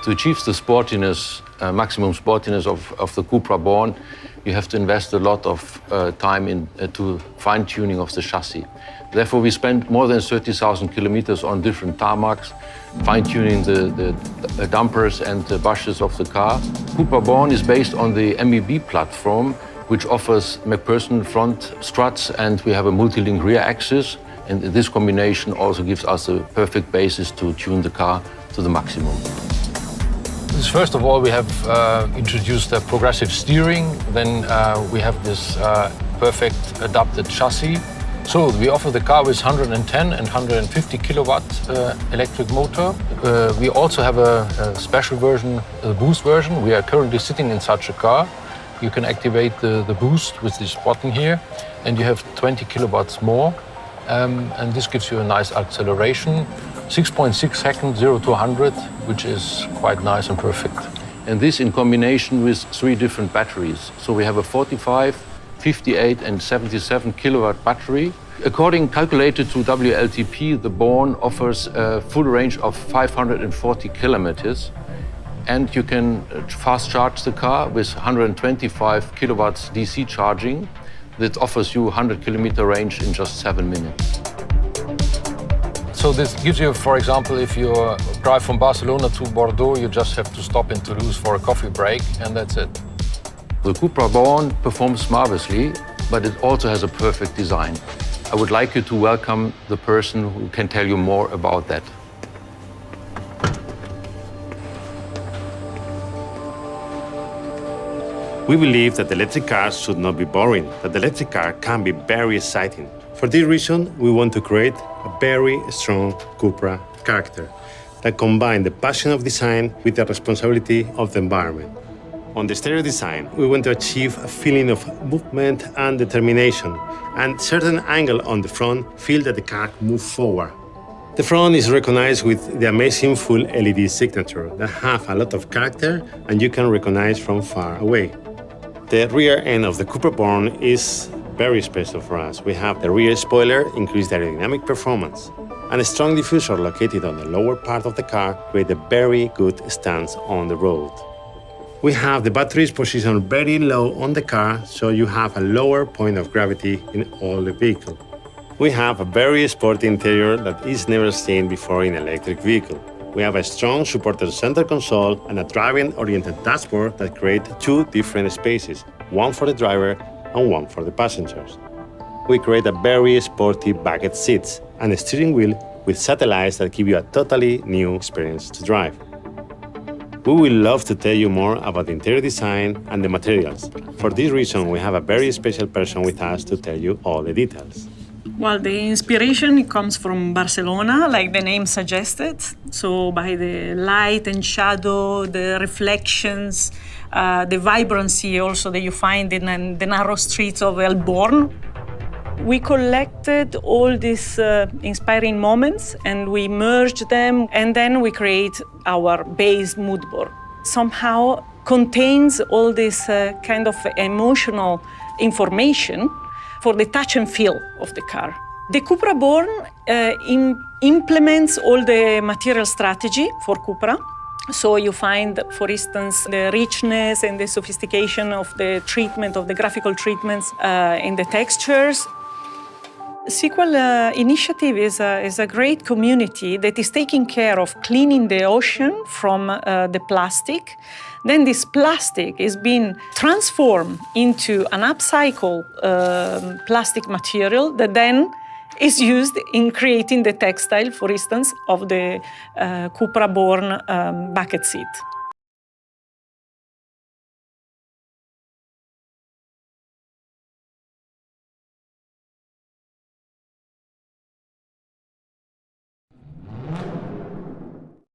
To achieve the sportiness, maximum sportiness of the CUPRA Born, you have to invest a lot of time into fine-tuning of the chassis. Therefore, we spent more than 30,000 kilometers on different tarmacs, fine-tuning the dampers and the bushes of the car. CUPRA Born is based on the MEB platform, which offers McPherson front struts, and we have a multi-link rear axis. And this combination also gives us a perfect basis to tune the car to the maximum. First of all, we have introduced the progressive steering. Then we have this perfect adapted chassis. So we offer the car with 110 and 150 kilowatt electric motor. We also have a special version, a boost version. We are currently sitting in such a car. You can activate the boost with this button here, and you have 20 kilowatts more. And this gives you a nice acceleration. 6.6 seconds, 0 to 100, which is quite nice and perfect. And this in combination with 3 different batteries. So we have a 45, 58 and 77 kilowatt battery. According calculated to WLTP, the Born offers a full range of 540 kilometers. And you can fast charge the car with 125 kilowatts DC charging. That offers you 100 kilometer range in just 7 minutes. So this gives you, for example, if you drive from Barcelona to Bordeaux, you just have to stop in Toulouse for a coffee break, and that's it. The CUPRA Born performs marvelously, but it also has a perfect design. I would like you to welcome the person who can tell you more about that. We believe that electric cars should not be boring, that the electric car can be very exciting. For this reason, we want to create a very strong CUPRA character that combines the passion of design with the responsibility of the environment. On the exterior design, we want to achieve a feeling of movement and determination, and certain angle on the front feel that the car moves forward. The front is recognized with the amazing full LED signature that have a lot of character and you can recognize from far away. The rear end of the CUPRA Born is very special for us. We have the rear spoiler, increased aerodynamic performance, and a strong diffuser located on the lower part of the car create a very good stance on the road. We have the batteries positioned very low on the car, so you have a lower point of gravity in all the vehicle. We have a very sporty interior that is never seen before in an electric vehicle. We have a strong supported center console and a driving-oriented dashboard that create 2 different spaces, one for the driver and one for the passengers. We create a very sporty bucket seats and a steering wheel with satellites that give you a totally new experience to drive. We will love to tell you more about the interior design and the materials. For this reason, we have a very special person with us to tell you all the details. Well, the inspiration comes from Barcelona, like the name suggested. So by the light and shadow, the reflections, the vibrancy also that you find in the narrow streets of El Born. We collected all these inspiring moments and we merged them, and then we create our base mood board. Somehow contains all this kind of emotional information for the touch and feel of the car. The CUPRA Born implements all the material strategy for CUPRA. So you find, for instance, the richness and the sophistication of the treatment, of the graphical treatments in the textures. Sequel Initiative is a great community that is taking care of cleaning the ocean from the plastic. Then this plastic is being transformed into an upcycled plastic material that then is used in creating the textile, for instance, of the CUPRA Born bucket seat.